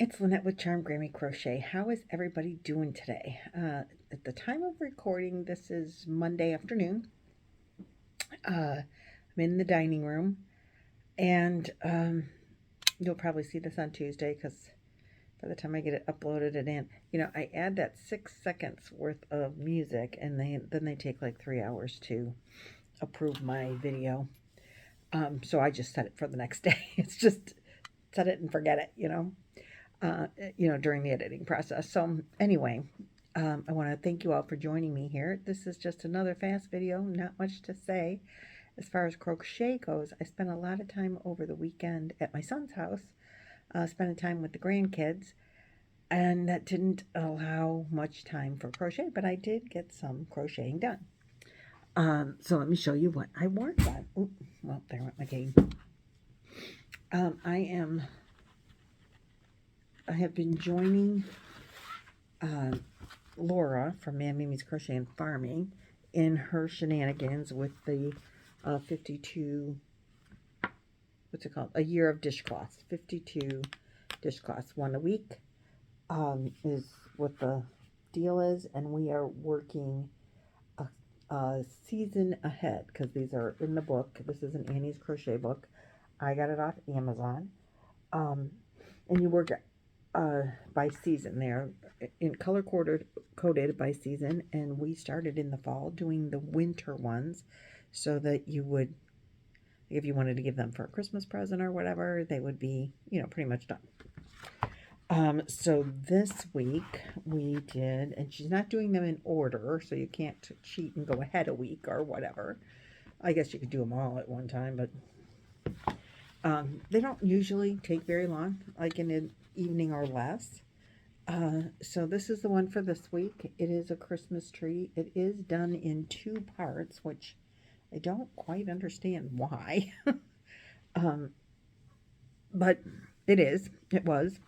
it's Lynette with Charm Grammy Crochet. How is everybody doing today? At the time of recording, this is Monday afternoon. I'm in the dining room, and you'll probably see this on Tuesday because by the time I get it uploaded and in, I add that 6 seconds worth of music, and then they take like 3 hours to approve my video. So I just set it for the next day. It's just set it and forget it, during the editing process. So anyway, I want to thank you all for joining me here. This is just another fast video, not much to say. As far as crochet goes, I spent a lot of time over the weekend at my son's house, spending time with the grandkids, and that didn't allow much time for crochet, but I did get some crocheting done. So let me show you what I worked on. Ooh, well, there went my cane. I have been joining Laura from Man Mimi's Crochet and Farming in her shenanigans with the 52, what's it called? A year of dishcloths. 52 dishcloths, one a week is what the deal is, and we are working a season ahead because these are in the book. This is an Annie's crochet book. I got it off Amazon. And you work by season. They're in color coded by season, and we started in the fall doing the winter ones so that you would, if you wanted to give them for a Christmas present or whatever, they would be, pretty much done. So this week we did, and she's not doing them in order, so you can't cheat and go ahead a week or whatever. I guess you could do them all at one time, but they don't usually take very long, like in an evening or less. So this is the one for this week. It is a Christmas tree. It is done in 2 parts, which I don't quite understand why. But it was.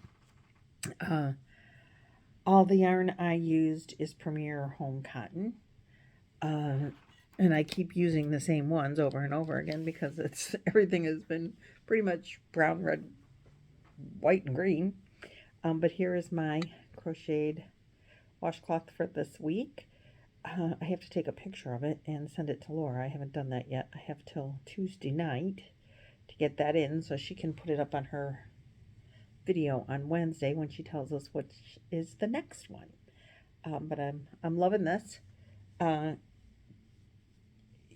All the yarn I used is Premier Home Cotton. And I keep using the same ones over and over again because everything has been pretty much brown, red, white, and green. But here is my crocheted washcloth for this week. I have to take a picture of it and send it to Laura. I haven't done that yet. I have till Tuesday night to get that in so she can put it up on her video on Wednesday when she tells us what is the next one. But I'm loving this.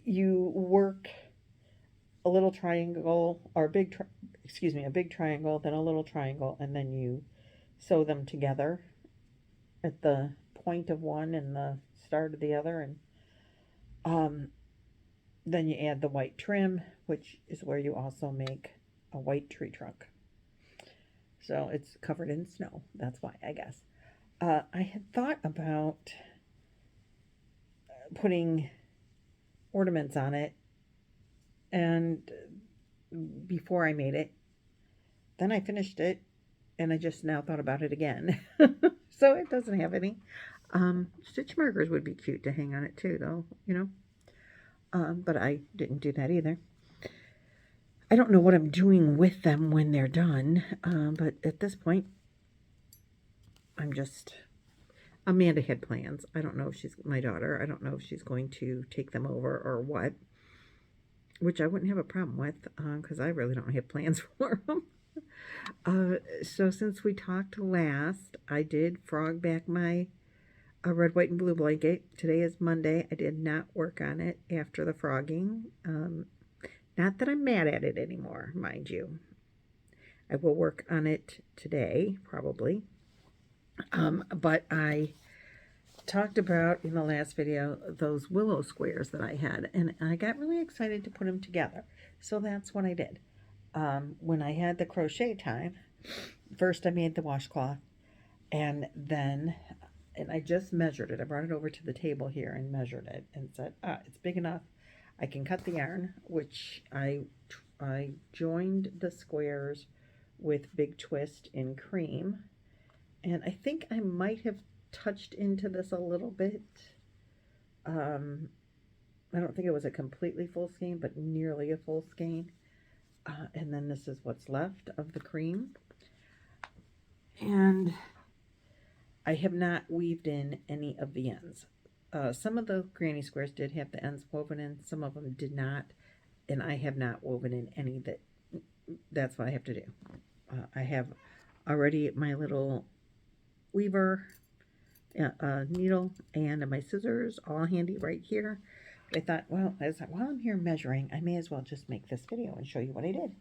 You work a little triangle or a big triangle, then a little triangle, and then you sew them together at the point of one and the start of the other, and then you add the white trim, which is where you also make a white tree trunk. So it's covered in snow. That's why, I guess. I had thought about putting ornaments on it, and before I made it, then I finished it, and I just now thought about it again. So it doesn't have any. Stitch markers would be cute to hang on it too, though, but I didn't do that either. I don't know what I'm doing with them when they're done, but at this point, Amanda had plans. I don't know if she's my daughter. I don't know if she's going to take them over or what, which I wouldn't have a problem with because I really don't have plans for them. So since we talked last, I did frog back my red, white, and blue blanket. Today is Monday. I did not work on it after the frogging. Not that I'm mad at it anymore, mind you. I will work on it today, probably. But I talked about in the last video those willow squares that I had, and I got really excited to put them together. So that's what I did. When I had the crochet time, first I made the washcloth, and I just measured it. I brought it over to the table here and measured it and said, it's big enough. I can cut the yarn, which I joined the squares with Big Twist in cream. And I think I might have touched into this a little bit. I don't think it was a completely full skein, but nearly a full skein. And then this is what's left of the cream. And I have not weaved in any of the ends. Some of the granny squares did have the ends woven in, some of them did not, and I have not woven in any. That's what I have to do. I have already my little weaver needle and my scissors all handy right here. But I thought, well, while I'm here measuring, I may as well just make this video and show you what I did.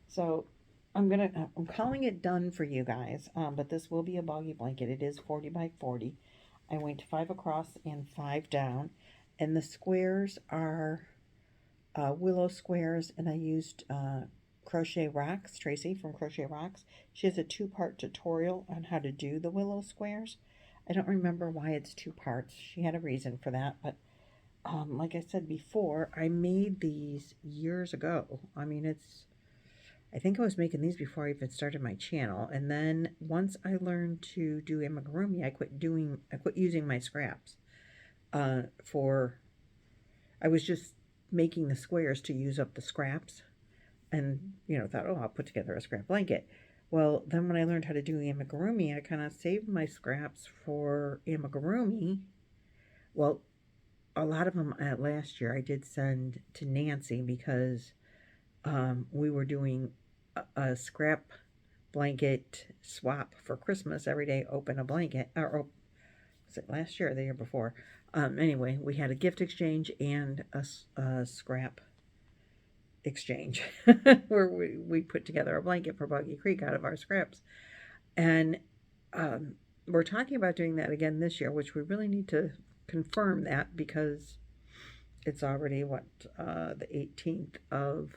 So I'm calling it done for you guys, but this will be a boggy blanket. It is 40 by 40. I went 5 across and 5 down, and the squares are willow squares, and I used Crochet Rocks, Tracy from Crochet Rocks. She has a 2-part tutorial on how to do the willow squares. I don't remember why it's 2 parts. She had a reason for that, but like I said before, I made these years ago. I mean, I think I was making these before I even started my channel, and then once I learned to do amigurumi, I quit using my scraps. I was just making the squares to use up the scraps, and thought, oh, I'll put together a scrap blanket. Well, then when I learned how to do amigurumi, I kind of saved my scraps for amigurumi. Well, a lot of them last year I did send to Nancy because we were doing a scrap blanket swap for Christmas. Every day open a blanket, or was it last year or the year before? Anyway, we had a gift exchange and a scrap exchange where we put together a blanket for Boggy Creek out of our scraps. And we're talking about doing that again this year, which we really need to confirm that because it's already the 18th of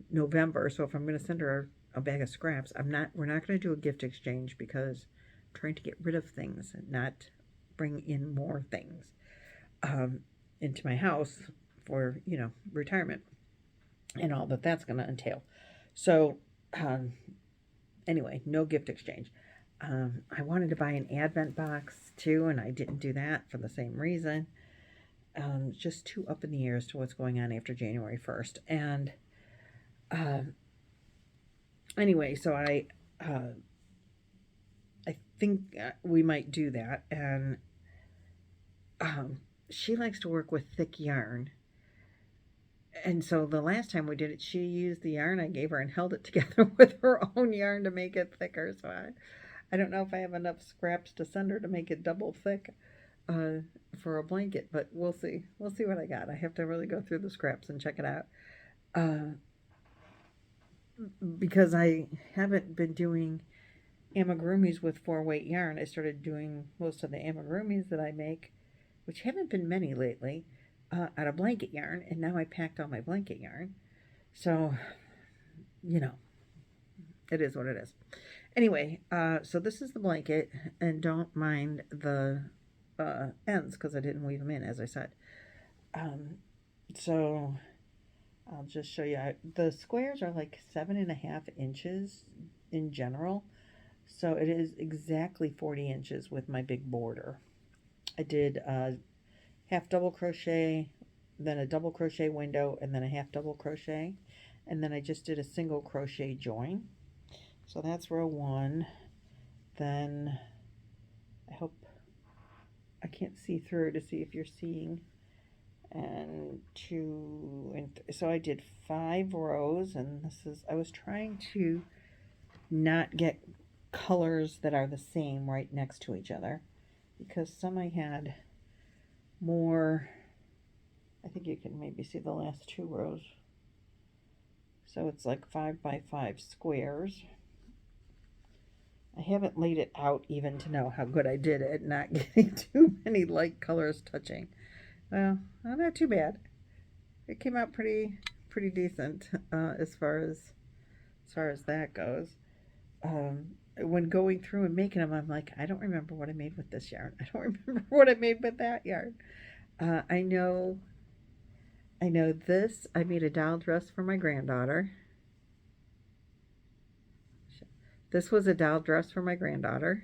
November. So if I'm going to send her a bag of scraps, we're not going to do a gift exchange because I'm trying to get rid of things and not bring in more things into my house for retirement and all that's going to entail. So anyway, no gift exchange. I wanted to buy an advent box too, and I didn't do that for the same reason. Just too up in the air as to what's going on after January 1st. And anyway, so I think we might do that. And she likes to work with thick yarn. And so the last time we did it, she used the yarn I gave her and held it together with her own yarn to make it thicker. So I don't know if I have enough scraps to send her to make it double thick for a blanket, but we'll see. We'll see what I got. I have to really go through the scraps and check it out. Because I haven't been doing amigurumis with 4-weight yarn. I started doing most of the amigurumis that I make, which haven't been many lately, out of blanket yarn, and now I packed all my blanket yarn. So, it is what it is. Anyway, so this is the blanket, and don't mind the ends because I didn't weave them in, as I said. So I'll just show you. The squares are like 7.5 inches in general, so it is exactly 40 inches with my big border. I did half double crochet, then a double crochet window, and then a half double crochet, and then I just did a single crochet join. So that's row 1. Then I hope I can't see through to see if you're seeing. And 2 and so I did 5 rows, and I was trying to not get colors that are the same right next to each other, because some I had more. I think you can maybe see the last 2 rows. So it's like 5 by 5 squares. I haven't laid it out even to know how good I did at not getting too many light colors touching. Well, not too bad. It came out pretty decent as far as that goes. When going through and making them, I'm like, I don't remember what I made with this yarn. I don't remember what I made with that yarn. I know this. I made a doll dress for my granddaughter. This was a doll dress for my granddaughter.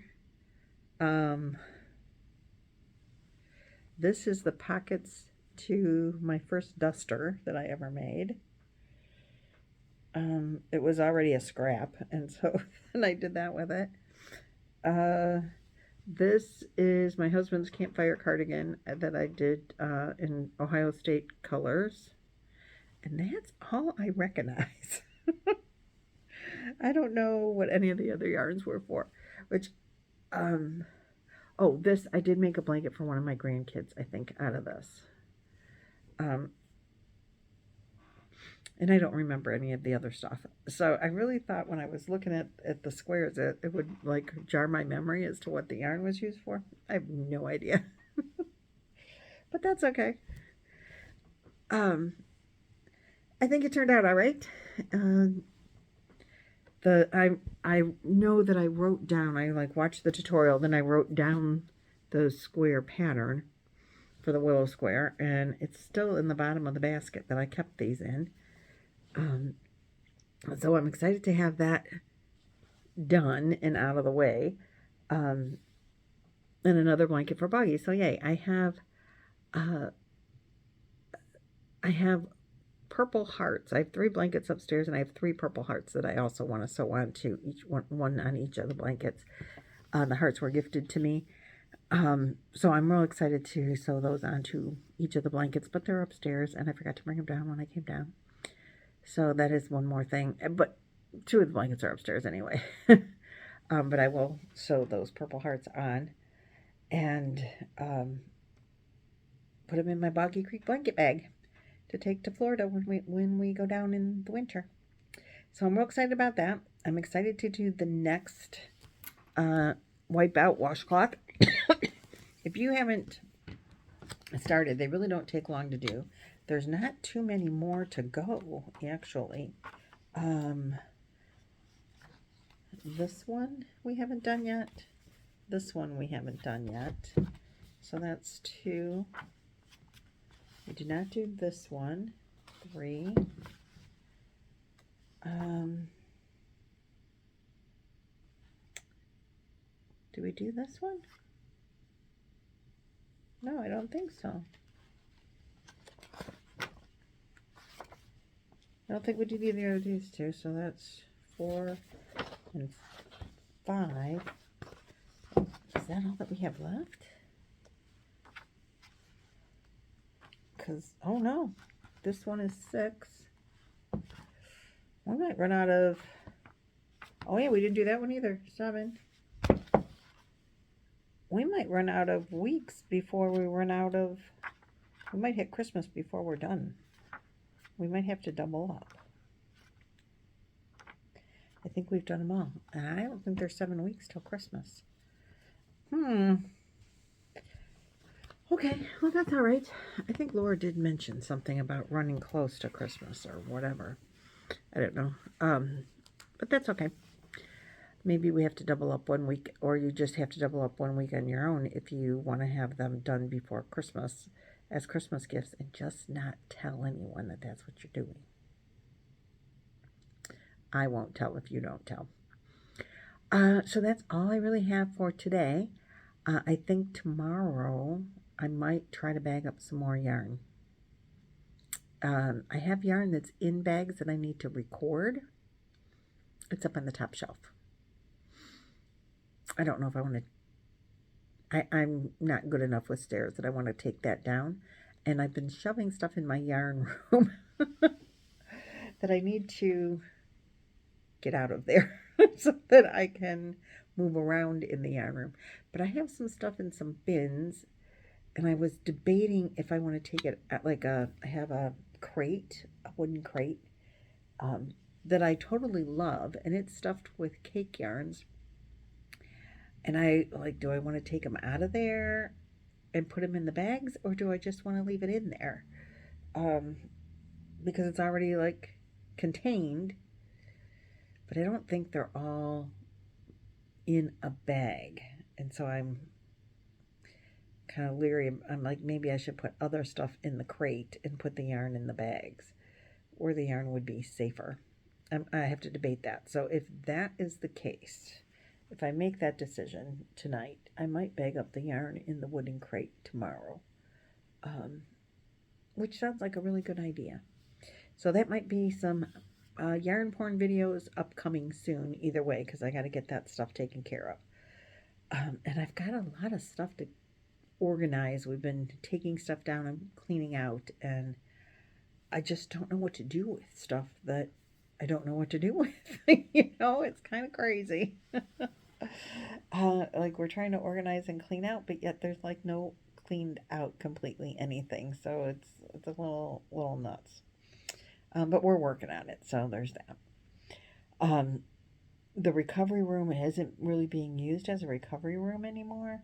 This is the pockets to my first duster that I ever made. It was already a scrap, and so then I did that with it. This is my husband's campfire cardigan that I did in Ohio State colors. And that's all I recognize. I don't know what any of the other yarns were for. Which, oh, this, I did make a blanket for one of my grandkids, I think, out of this. And I don't remember any of the other stuff. So I really thought when I was looking at the squares that it would like jar my memory as to what the yarn was used for. I have no idea. But that's okay. I think it turned out all right. I know that I wrote down, I like watched the tutorial, then I wrote down the square pattern for the willow square, and it's still in the bottom of the basket that I kept these in. So I'm excited to have that done and out of the way. And another blanket for Boggy. So yay, I have purple hearts. I have 3 blankets upstairs, and I have 3 purple hearts that I also want to sew onto each one on each of the blankets. The hearts were gifted to me. So I'm real excited to sew those onto each of the blankets, but they're upstairs, and I forgot to bring them down when I came down. So that is one more thing. But 2 of the blankets are upstairs anyway. But I will sew those purple hearts on and put them in my Boggy Creek blanket bag to take to Florida when we go down in the winter. So I'm real excited about that. I'm excited to do the next wipe out washcloth. If you haven't started, they really don't take long to do. There's not too many more to go, actually. This one we haven't done yet. This one we haven't done yet. So that's 2. We did not do this one. 3. Do we do this one? No, I don't think so. I don't think we did either of these 2, so that's 4 and 5. Is that all that we have left? Because, oh no, this one is 6. We might run out of, oh yeah, we didn't do that one either, 7. We might run out of weeks before we run out of, we might hit Christmas before we're done. We might have to double up. I think we've done them all. And I don't think there's 7 weeks till Christmas. Okay, well that's all right. I think Laura did mention something about running close to Christmas or whatever. I don't know. But that's okay. Maybe we have to double up 1 week, or you just have to double up 1 week on your own if you want to have them done before Christmas as Christmas gifts, and just not tell anyone that that's what you're doing. I won't tell if you don't tell. So that's all I really have for today. I think tomorrow I might try to bag up some more yarn. I have yarn that's in bags that I need to record. It's up on the top shelf. I don't know if I want to, I'm not good enough with stairs that I want to take that down. And I've been shoving stuff in my yarn room that I need to get out of there so that I can move around in the yarn room. But I have some stuff in some bins, and I was debating if I want to take it at like I have a crate, a wooden crate, that I totally love, and it's stuffed with cake yarns. And I like, do I want to take them out of there and put them in the bags, or do I just want to leave it in there? Because it's already like contained, but I don't think they're all in a bag. And so I'm kind of leery. I'm like, maybe I should put other stuff in the crate and put the yarn in the bags, where the yarn would be safer. I have to debate that. So if that is the case, if I make that decision tonight, I might bag up the yarn in the wooden crate tomorrow, which sounds like a really good idea. So that might be some yarn porn videos upcoming soon, either way, because I got to get that stuff taken care of. And I've got a lot of stuff to organize. We've been taking stuff down and cleaning out, and I just don't know what to do with stuff that I don't know what to do with. It's kind of crazy. Like we're trying to organize and clean out, but yet there's like no cleaned out completely anything. So it's a little nuts. But we're working on it. So there's that. Um, the recovery room isn't really being used as a recovery room anymore.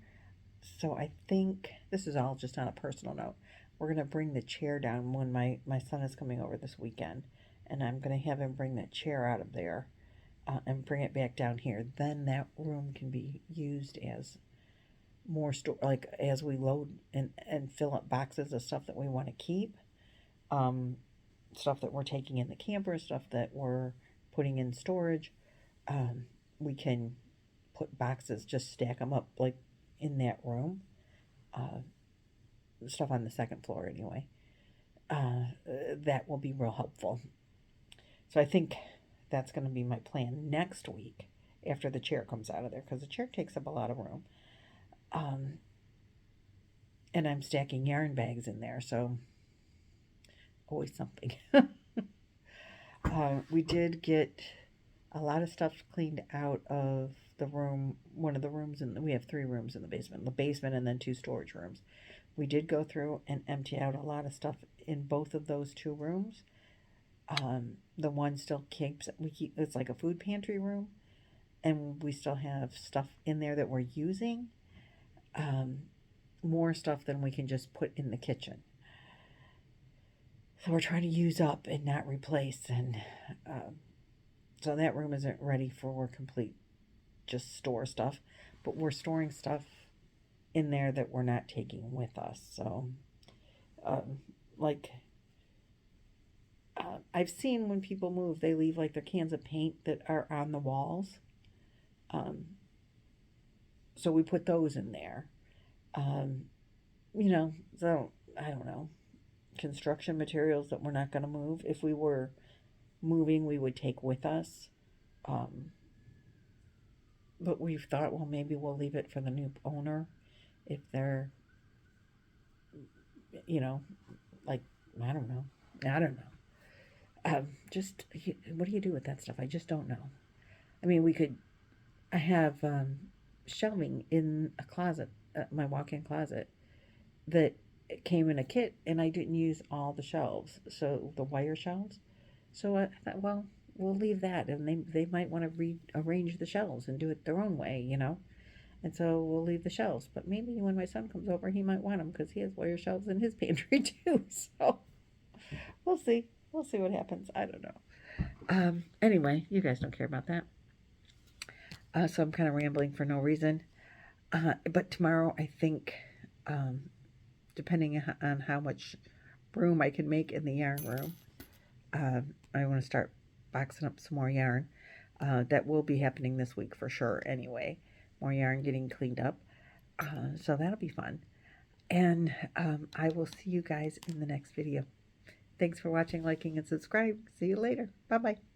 So I think this is all just on a personal note. We're going to bring the chair down when my son is coming over this weekend. And I'm going to have him bring that chair out of there and bring it back down here. Then that room can be used as more store, like as we load and fill up boxes of stuff that we want to keep. Stuff that we're taking in the camper, stuff that we're putting in storage. We can put boxes, just stack them up like in that room. Stuff on the second floor anyway. That will be real helpful. So I think that's going to be my plan next week after the chair comes out of there, because the chair takes up a lot of room. And I'm stacking yarn bags in there, so always something. We did get a lot of stuff cleaned out of the room, one of the rooms, and we have 3 rooms in the basement and then 2 storage rooms. We did go through and empty out a lot of stuff in both of those 2 rooms. The one still keeps, it's like a food pantry room, and we still have stuff in there that we're using. More stuff than we can just put in the kitchen. So we're trying to use up and not replace, and so that room isn't ready for complete just store stuff, but we're storing stuff in there that we're not taking with us. So I've seen when people move, they leave like their cans of paint that are on the walls. So we put those in there. So I don't know. Construction materials that we're not going to move. If we were moving, we would take with us. But we've thought, well, maybe we'll leave it for the new owner if they're, like, I don't know. Just, what do you do with that stuff? I just don't know. I mean, I have shelving in a closet, my walk-in closet, that came in a kit, and I didn't use all the shelves, so the wire shelves. So I thought, well, we'll leave that, and they might want to rearrange the shelves and do it their own way, and so we'll leave the shelves. But maybe when my son comes over, he might want them, because he has wire shelves in his pantry too. So we'll see what happens. I don't know. Anyway, you guys don't care about that. So I'm kind of rambling for no reason. But tomorrow, I think, depending on how much room I can make in the yarn room, I want to start boxing up some more yarn. That will be happening this week for sure anyway. More yarn getting cleaned up. So that'll be fun. And I will see you guys in the next video. Thanks for watching, liking, and subscribing. See you later. Bye-bye.